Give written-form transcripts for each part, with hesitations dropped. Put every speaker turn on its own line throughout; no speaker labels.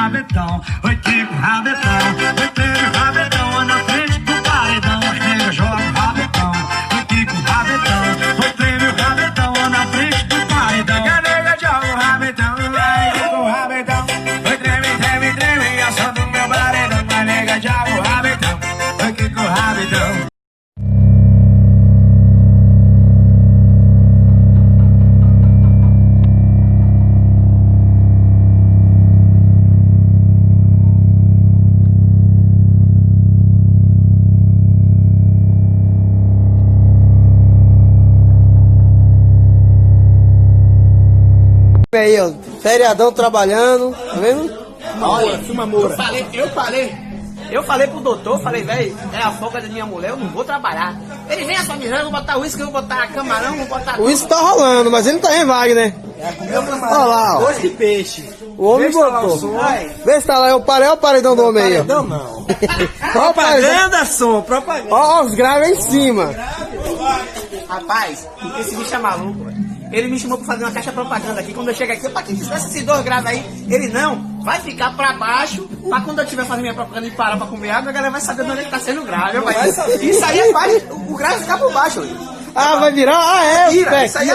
rabetão, oi Kiko, rabetão. Oi treme o rabetão, na frente do paredão. As negas jogam rabetão, oi Kiko, rabetão. Oi treme o rabetão, na frente do paredão. A nega joga o rabetão, vai Kiko, rabetão. Oi treme, treme, treme, eu sou do meu paredão. A nega joga o rabetão, oi Kiko, rabetão.
Aí, ó, feriadão trabalhando, tá vendo?
Olha, eu falei pro doutor, falei, é a folga da minha mulher, eu não vou trabalhar. Ele vem essa mirando, eu vou botar uísque, eu vou botar camarão, vou botar...
O uísque tá rolando, mas ele não tá em Wagner. Olha lá, ó.
Dois de peixe.
O homem botou. Vê se tá lá, é o paredão do homem aí, ó.
Paredão não.
Propaganda,
som, propaganda.
Ó, os graves aí em cima.
Rapaz, esse bicho é maluco, velho. Ele me chamou pra fazer uma caixa propaganda aqui. Quando eu chego aqui, pra quem tivesse esses dois graves aí, ele não, vai ficar pra baixo, pra quando eu estiver fazendo minha propaganda e parar pra comer água, a galera vai saber de onde ele tá sendo grave. Isso aí é baixo, o grave fica por baixo.
Ah, vai virar? Ah, é,
vira, isso aí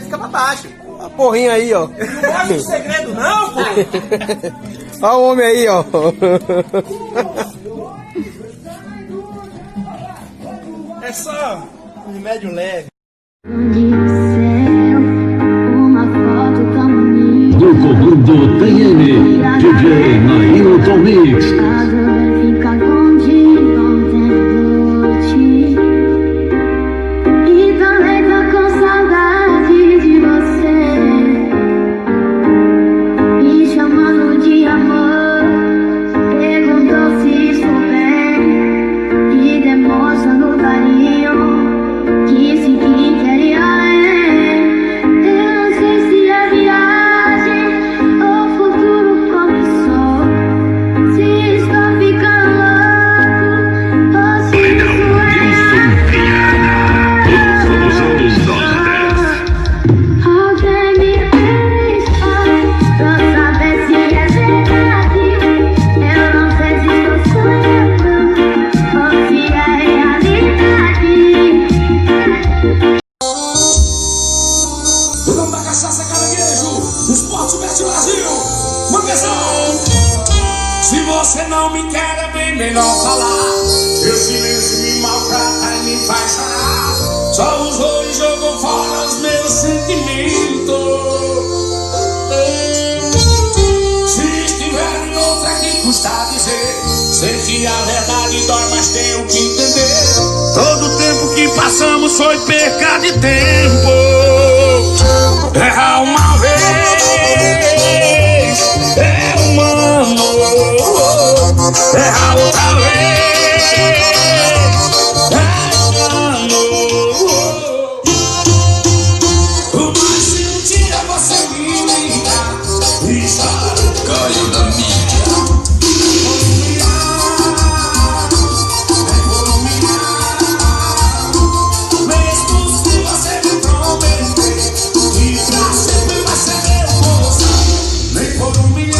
fica pra baixo.
A porrinha aí, ó.
Não gosta de segredo não, pô.
Olha o homem aí, ó.
É só um remédio leve.
Do comando tem ele, DJ Nailton Mix.
Fica contigo ontem e também tô com saudade de você, me chamando de amor, perguntou se estou bem e demonstrando carinho, disse que queria
Se você não me quer, é bem melhor falar. Seu silêncio me maltrata e me faz chorar. Só usou e jogou fora os meus sentimentos. Se estiver em outra, que custa dizer? Sei que a verdade dói, mas tenho que entender. Todo o tempo que passamos foi perca de tempo. Errar uma vez é humano, errar outra vez é humano. Mas se um dia você me ligar e chorar, caiu da mídia. Mesmo se você me prometer que pra sempre vai ser meu moça, nem por um milhão.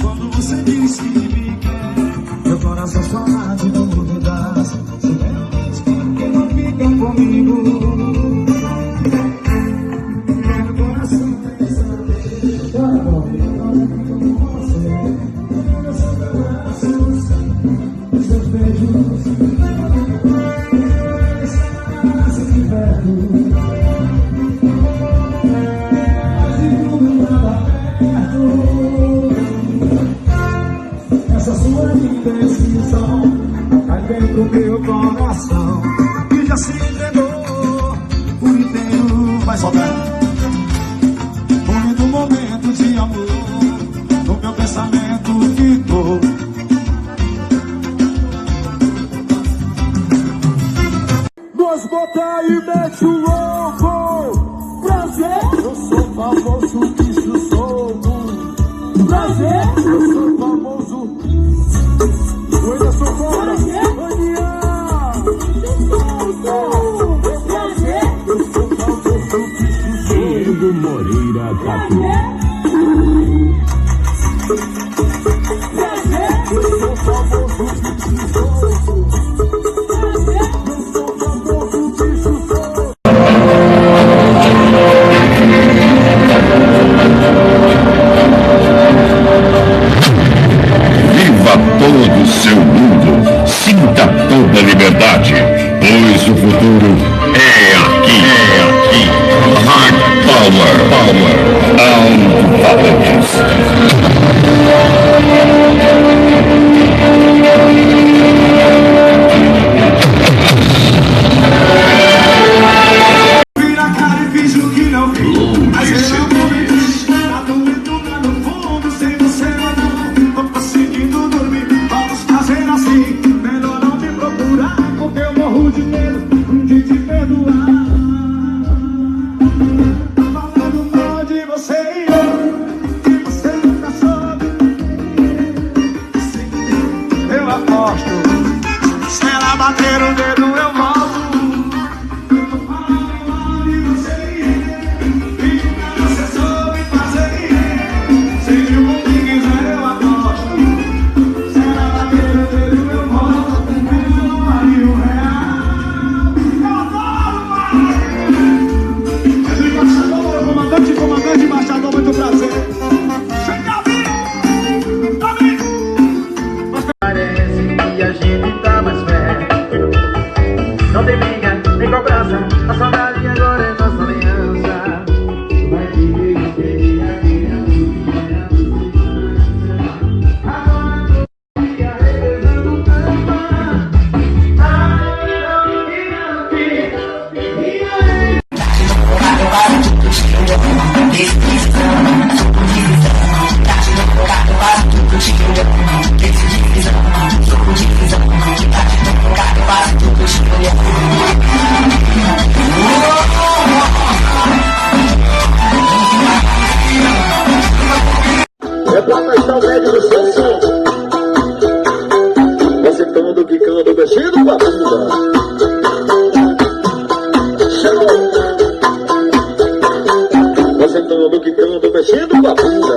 Quando você disse que me quer, meu coração chora de novo no braço. Porque não fica comigo. Meu coração quer saber. Com você, meus abraços, seus beijos, essa de perto. Essa sua indecisão cai dentro do meu coração e já se entregou por inteiro. Vai soltar um lindo momento de amor no meu pensamento ficou. As botas e mete o louco. Prazer, eu sou famoso, bicho solto. Prazer, eu sou famoso. Oi, eu sou fora. Eu sou famoso, bicho solto.
Moreira Tatu.
Eu sou famoso, bicho solto.
Todo o seu mundo, sinta toda a liberdade, pois o futuro é aqui. Hard Power, Alto Paredões.
Vira a cara e finge que não vi. Mas eu não vou me deixar, tô me tocando no fundo, sem você não tô conseguindo dormir. Vamos fazer assim, melhor não me procurar, porque eu morro de medo de te perdoar. Tá falando mal de você e eu, que você nunca soube. Eu aposto, se ela bater o dedo eu volto.
Parece que a gente tá mais perto. Não tem briga, nem cobrança. A saudade agora é nossa aliança. Vai viver e ter a criança. Agora tô dia revezando tanto.
É pra afastar o médio do seu som. Você todo quicando, mexendo com a bunda. Show! Você todo quicando, mexendo com a bunda.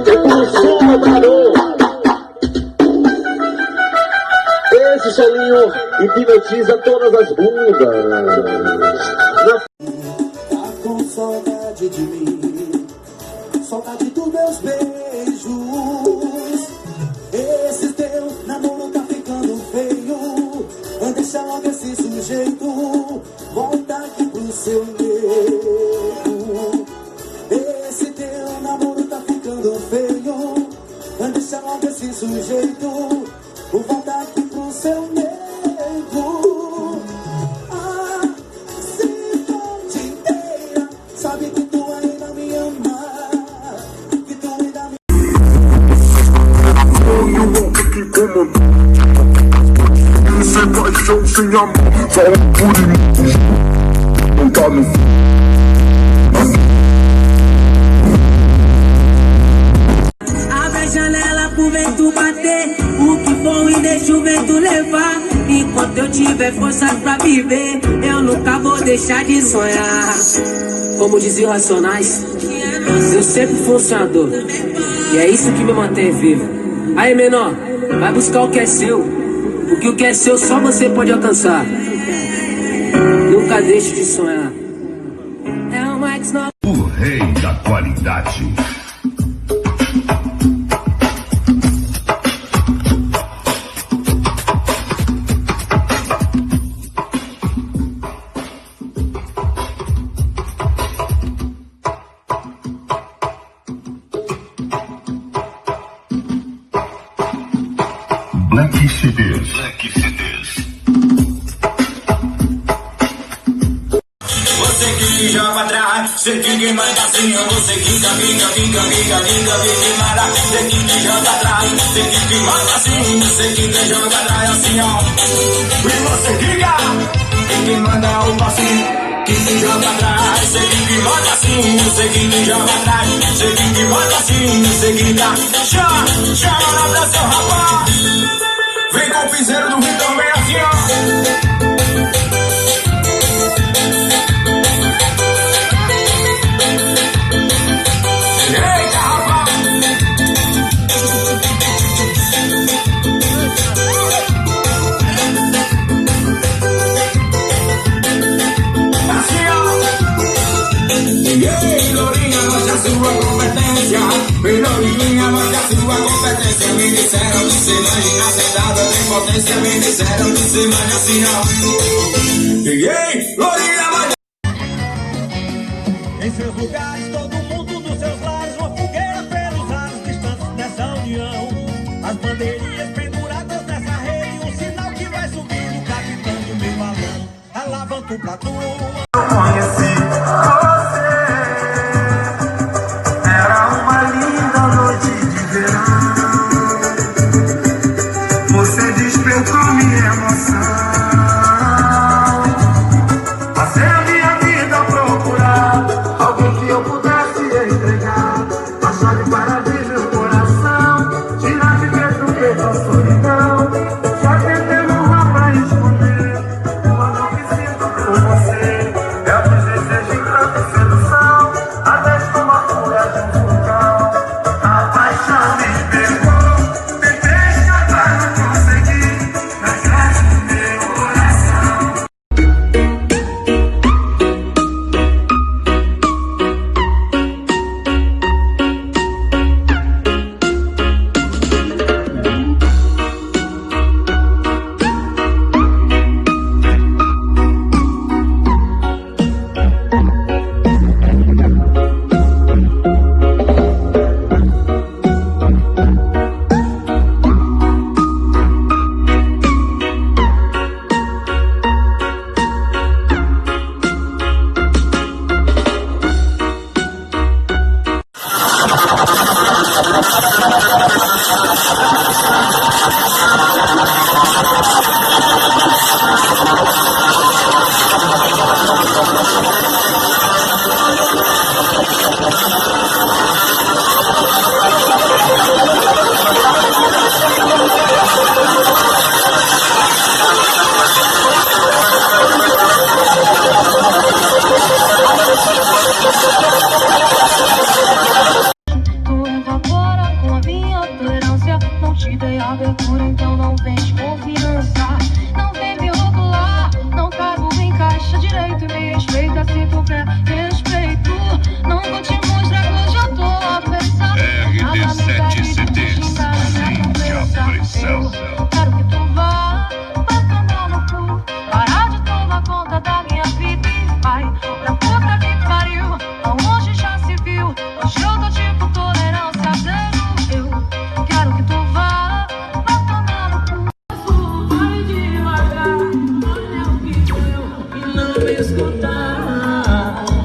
É com o som, meu barulho. Esse solinho hipnotiza todas as bundas.
Com saudade de mim, saudade dos meus beijos. Esse teu namoro tá ficando feio. Deixa logo esse sujeito, volta aqui pro seu meio. Esse teu namoro tá ficando feio. Deixa logo esse sujeito, volta aqui pro seu meio. Sabe que tu ainda me ama, que tu ainda me
sem paixão, sem amor, só por imagem. Não tá no
Abre a janela pro vento bater, o que for e deixa o vento levar. Enquanto eu tiver força pra viver, eu nunca vou deixar de sonhar. Como diziam Racionais, eu sempre fui um sonhador, e é isso que me mantém vivo. Aí, menor, vai buscar o que é seu, porque o que é seu só você pode alcançar. Nunca deixe de sonhar. É o Max Nova.
O rei da qualidade. Black CDs.
Você que joga atrás, Sei que quem manda assim, você quica, quica, quica, quica, quica, quica, manda. Sei que quem joga atrás, sei que quem manda assim, sei que quem joga atrás assim, ó. E você quica, e quem manda é o passinho. Que joga atrás, sei que manda assim, sei que joga atrás, sei que manda assim, sei que dá. Chama na pressão, rapaz. Vem com o piseiro do Rio também assim, ó. Eita, rapaz. Ei, Lourinha, mostra a sua competência. Ei, Lourinha, mostra a sua competência. Me disseram que você manja acertada, tem potência. Me disseram que você manja assim, ó. Ei, Lourinha, mostra.
Em seus lugares, todo mundo dos seus lares, uma fogueira pelos ares distantes dessa união. As bandeirinhas penduradas nessa rede, um sinal que vai subindo, capitando meu balão. Alavanca o platô.
Eu conheci você, era uma linda noite de verão. Você despertou minha emoção. Passei a minha vida a procurar alguém que eu pudesse entregar. A chave para abrir meu coração, tirar de dentro do peito a solidão. Já tentei morrer pra esconder uma não me sinto por você. Eu te desejo tanta sedução, até tomar cura de um vulcão. A paixão me pegou, tentei escapar, não consegui, mas traz no meu coração.
Tu evapora com a minha tolerância. Não te dei abertura, então não vem de confiança. Não vem me rotular, não cabo em caixa direito. E me respeita se tu quer respeito. Não vou te mostrar que eu já tô a pensar.
RD7CT, sente a pressão.
Quero que tu vá tomar no cu. Parar de tomar conta da minha vida e vai pra puta que pariu. Aonde já se viu? Hoje eu tô tipo tolerância zero. Eu quero que tu vá tomar no cu. Vai devagar, olha o que deu e não me escutar.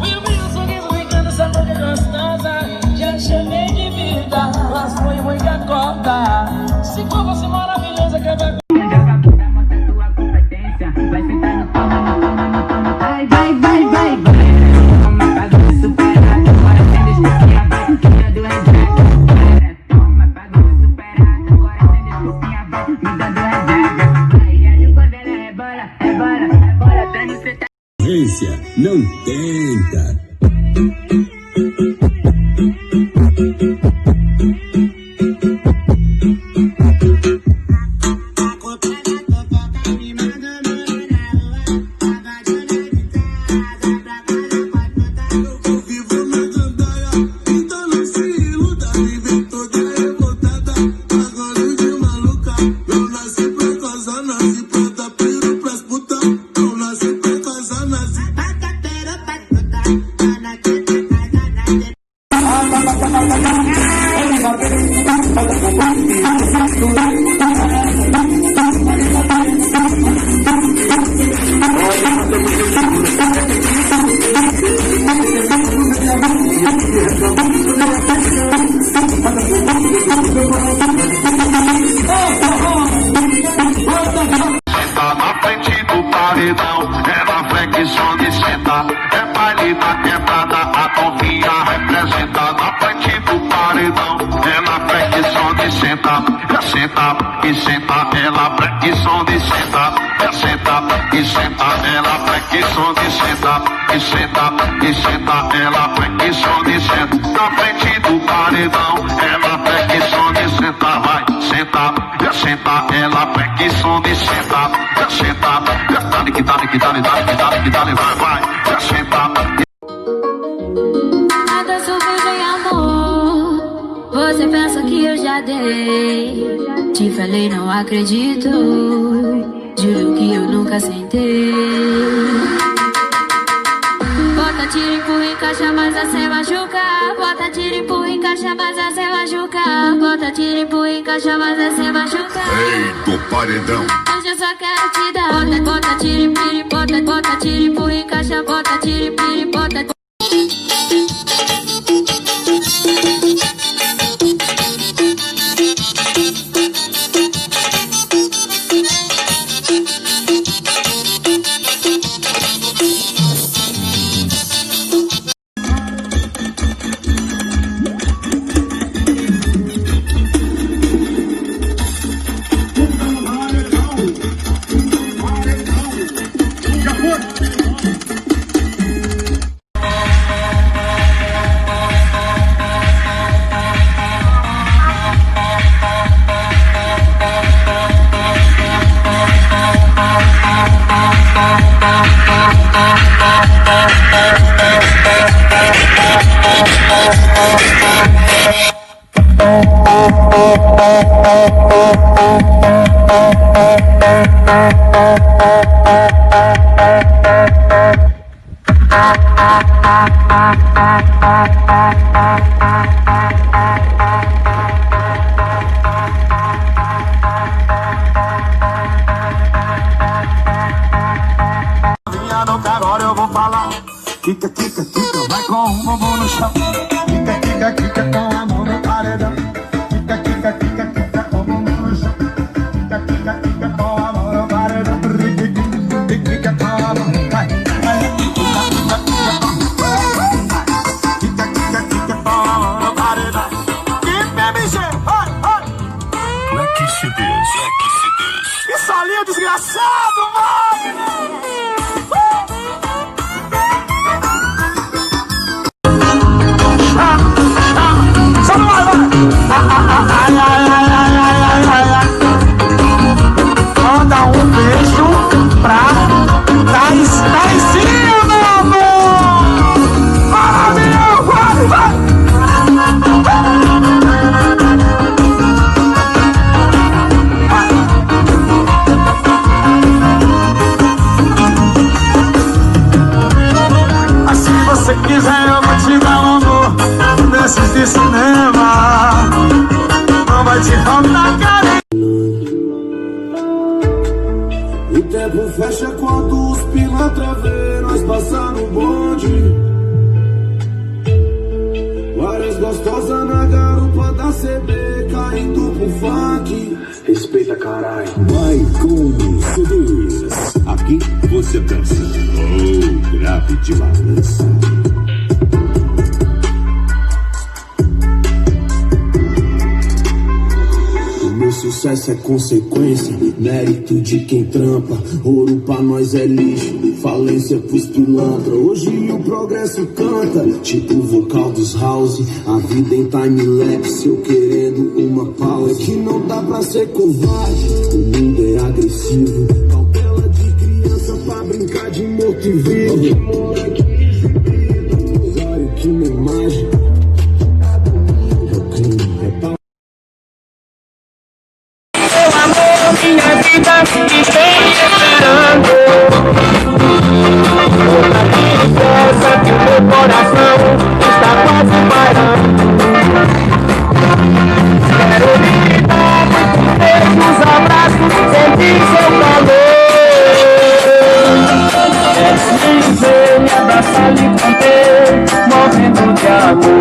Eu vi o sorriso brincando, essa boca gostosa. Já chamei de vida, mas foi muita cota. Se for você maravilhosa, quer ver?
Não tenta.
e senta, ela prega e som de senta, senta e senta, ela prega e som de senta, e senta, ela prega e som de senta, na frente do paredão, ela prega e som de senta, vai, senta, ela prega e som de senta, senta, dale, vai, senta.
Nada surpresa em amor. Você pensa que eu já dei. Te falei, não acredito. Juro que eu nunca sentei. Bota tiro, empurra, encaixa, mas assim machuca. Bota tiro, empurra, encaixa, mas assim machuca. Bota tiro, empurra, encaixa, mas assim machuca.
Ei, do paredão.
Hoje eu só quero te dar. Bota tiro, empurra, bota tiro, empurra, encaixa. Bota tiro, empurra, bota.
Agora eu vou falar. Kika, kika, kika, vai com o bumbum no chão. Kika, kika, kika, com a mão no paredão. Kika, kika, kika, kika, com o bumbum no chão. Kika, kika, kika, com a mão no paredão. Kika, kika, com a mão, vai, vai. Kika, kika, kika, com a mão no paredão. Kika, MG, vai, vai.
Aqui se Deus.
Que solinho desgraçado, mano. Só não vai, vai. Manda um beijo pra Taizinho, meu amor. Maravilha, vai, vai. Mas se você quiser eu vou te dar um amor desses de cinema. Não vai te faltar carinho.
O tempo fecha quando os pilantra vê nós passando o bonde. Várias gostosas na garupa da CB caindo pro funk. Respeita, caralho.
Vai com CDs. Aqui você dança. Oh, grave de balança.
Meu sucesso é consequência, mérito de quem trampa. Ouro pra nós é lixo, falência pros pilantra. Hoje o progresso canta, tipo o vocal dos house. A vida em time-lapse, eu querendo uma pausa. É que não dá pra ser covarde, o mundo é agressivo. Cautela de criança pra brincar de morto e vivo. Moleque exibido, que nem mágica. É o crime, é pau.
Minha vida me tem esperando. Outra princesa que o meu coração está quase parando. Quero lhe dar muitos beijos, abraços, sentir seu calor. Quero me ver, me abraçar, lhe conter, morrendo de amor.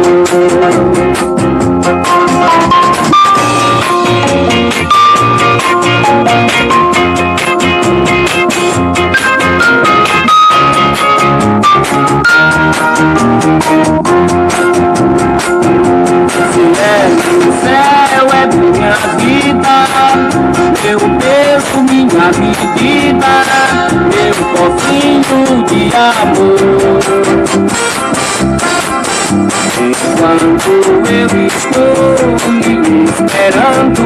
medida, meu cofrinho de amor. Enquanto eu estou me esperando,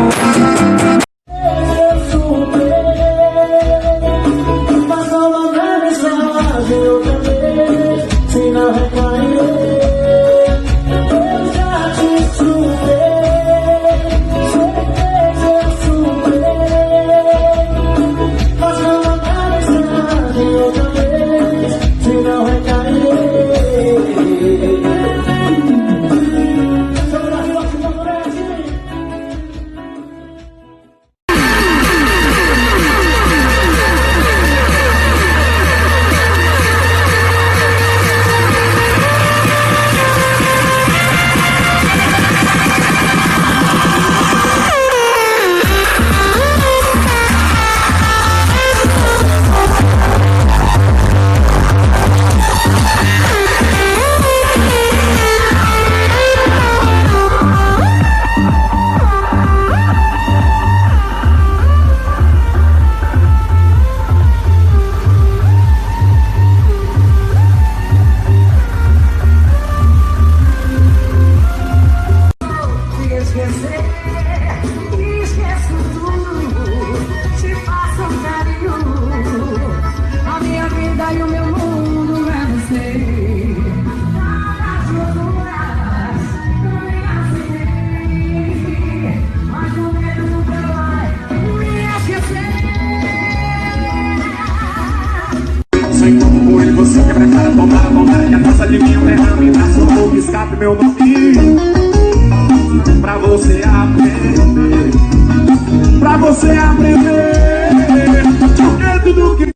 escape meu nome pra você aprender, pra você aprender, porque tudo que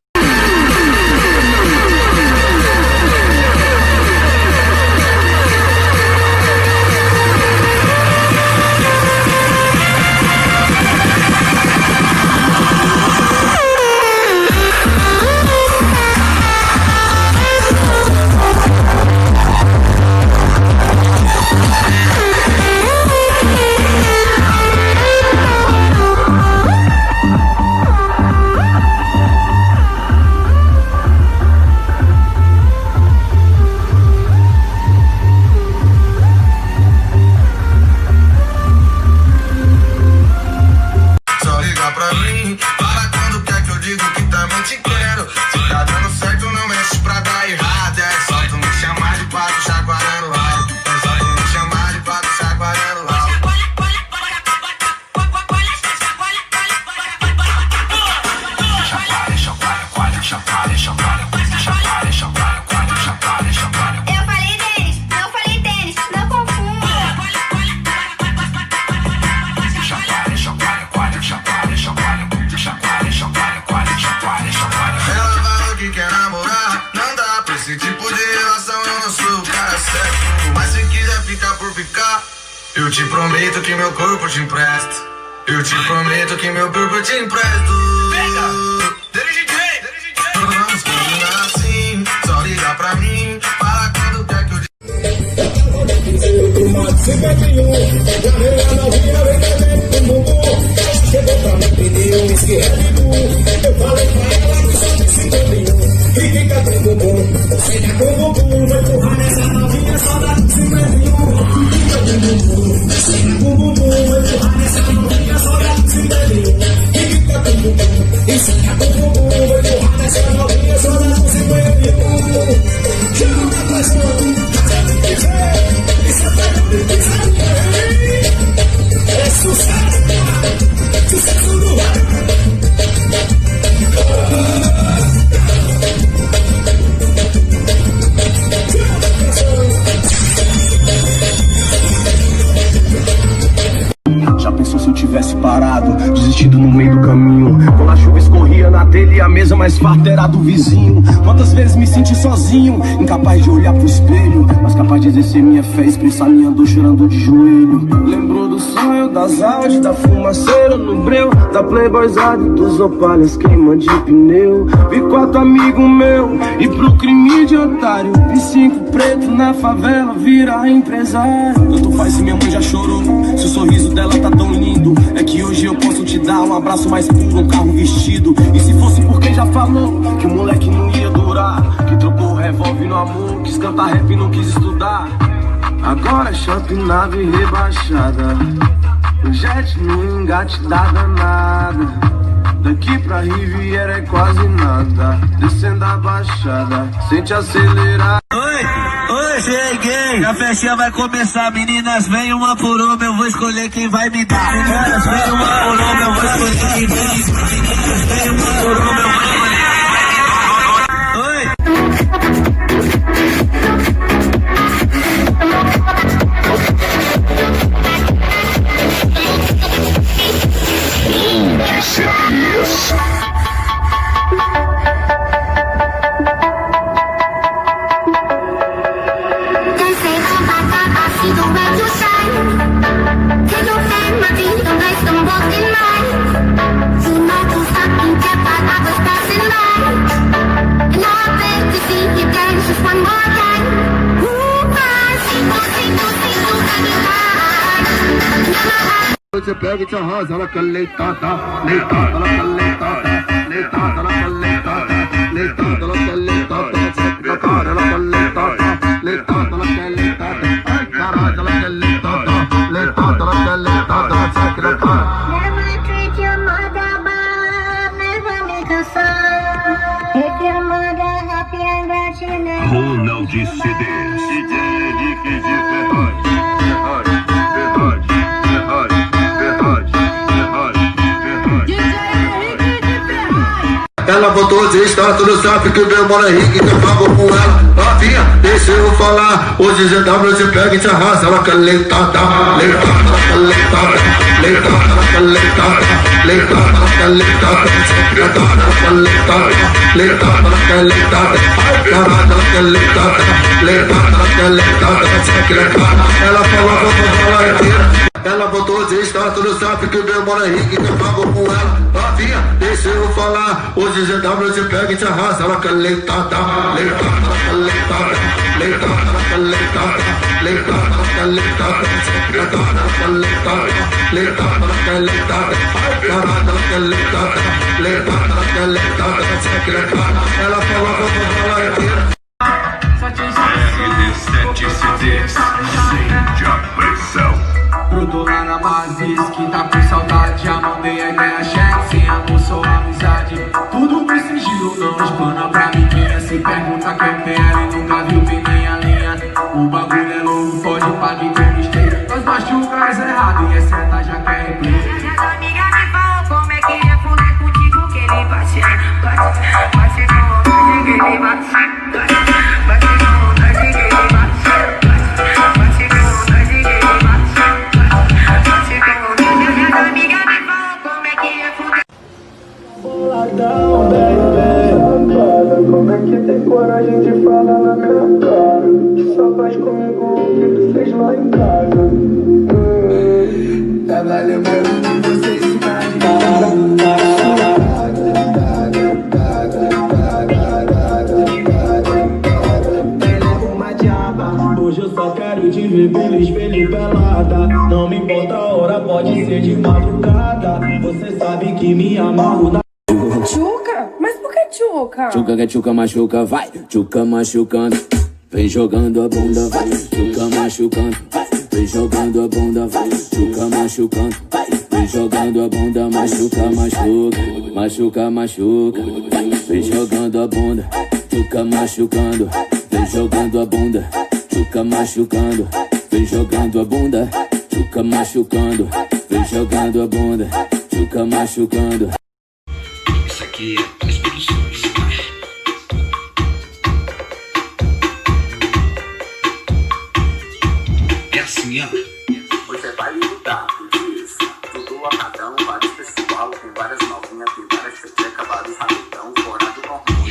eu te prometo que meu corpo te empresto. Eu te prometo que meu corpo te empresto. Vamos combinar assim, só liga pra mim, fala quando quer que eu
Já pensou se eu tivesse parado, desistido no meio do caminho, quando a chuva escorria na
dele, a mesa mais farta era do vizinho. Quantas vezes me senti sozinho, incapaz de olhar pro espelho, mas capaz de exercer minha fé, expressar minha dor chorando de joelho. Lembrou do sonho, das Audi, da fumaceira no breu, da playboyzada, dos opalhas queima de pneu. Vi 4 amigos meu e pro crime de otário, vi 5 preto na favela virar empresário. Tanto faz se minha mãe já chorou, se o sorriso dela tá tão lindo, é que hoje eu posso te dar um abraço mais puro, um carro vestido. E se fosse por quem já falou que o moleque não ia durar, que trocou o revólver no amor, quis cantar rap e não quis estudar. Agora shopping, nave rebaixada, o jet no engate da danada. Daqui pra Riviera é quase nada, descendo a baixada, sente acelerar.
Oi, cheguei, a festinha vai começar. Meninas, vem uma por uma, eu vou escolher quem vai me dar. Meninas, vem uma por uma, eu vou escolher quem vai me dar. Meninas, vem uma por uma, eu vou escolher quem vai me dar.
Você pega e te arrasa, ela quer leitada, leitada, ela quer leitada, leitada, ela quer leitada, leitada, ela quer leitada, na cara, ela quer leitada, leitada, ela quer leitada, ai caralho, ela quer leitada, leitada, ela quer leitada, saque na cara.
Never treat your mother bad, never make her sad. If your mother happy and glad she never.
Ronald CDs. DJ Henrique de Ferraz.
Ela botou os status no zap que o meu mano Henrique acabou com ela. Novinha, deixa eu falar. Hoje GW te pega e te arrasa. Ela quer leitada, leitada, ela quer leitada, leitada, ela quer leitada, leitada, ela quer leitada, leitada, ela quer leitada, leitada, ela quer leitada, ai caralho, ela quer leitada, leitada, ela quer leitada, ela falou que eu vou falar inteira. Ela botou os status no zap que o meu mano Henrique acabou com ela. Novinha, deixa eu falar. Hoje GW te pega e te arrasa. Ela quer leitada, leitada, ela quer leitada, leitada, ela quer leitada, leitada, ela quer leitada, leitada, ela quer leitada, leitada, ela quer leitada, ai caralho, ela quer leitada, leitada, ela quer leitada, ela falou que eu vou falar inteira.
Grudou lá na Mazis, que tá com saudade. Já mandei a ideia chefe, sem amor, só amizade. Tudo no sigilo, não espana pra amiguinha. Se pergunta quem tem ela e nunca viu bem nem a linha. O bagulho é louco, pode pagar e tem mistério. Nós machucas errado e é certa, já quer replay.
Minhas amigas me falam como é que é fuder contigo, que ele bate, bate, bate com vontade, que ele bate, bate, bate com vontade, que ele bate.
Boladão, baby. Como é que tem coragem de falar na minha cara? Que só faz comigo o que tu fez lá em casa. Tava lembrando de você ensinar de hoje eu só quero te ver pelo espelho pelada. Não me importa a hora, pode ser de madrugada. Você sabe que me amarro na
Tchuca? Mas por que tchuca?
Tchuca que tchuca machuca, vai. Tchuca machucando, vem jogando a bunda, vai. Tchuca machucando, vai. Vem jogando a bunda, vai. Tchuca machucando, vai. Vem jogando a bunda, machuca, machuca. Machuca, machuca. Vem jogando a bunda, tchuca machucando. Vem jogando a bunda, tchuca machucando. Vem jogando a bunda, tchuca machucando. Vem jogando a bunda, tchuca machucando.
Isso aqui é as produções. É assim, ó.
Você vai lutar, tudo isso. Tudo a cada vários pessoal, tem várias novinhas, tem várias fetecas, vários rabos.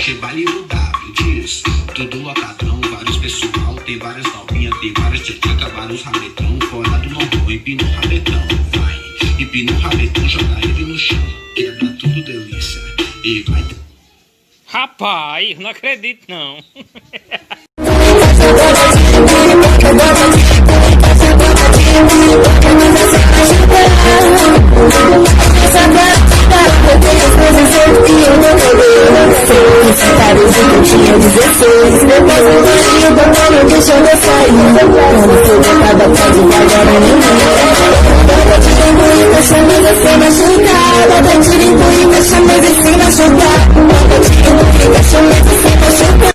Hoje é baile no W, diz. Tudo lotadão, vários pessoal. Tem várias novinhas, tem várias tchatcas, vários rabetão. Fora do normal, empina o rabetão. Vai, empina o rabetão, joga ele no chão. Quebra tudo, delícia. E vai.
Rapaz, não acredito não.
Machucada, tá tirando e deixa mais em cima machucar.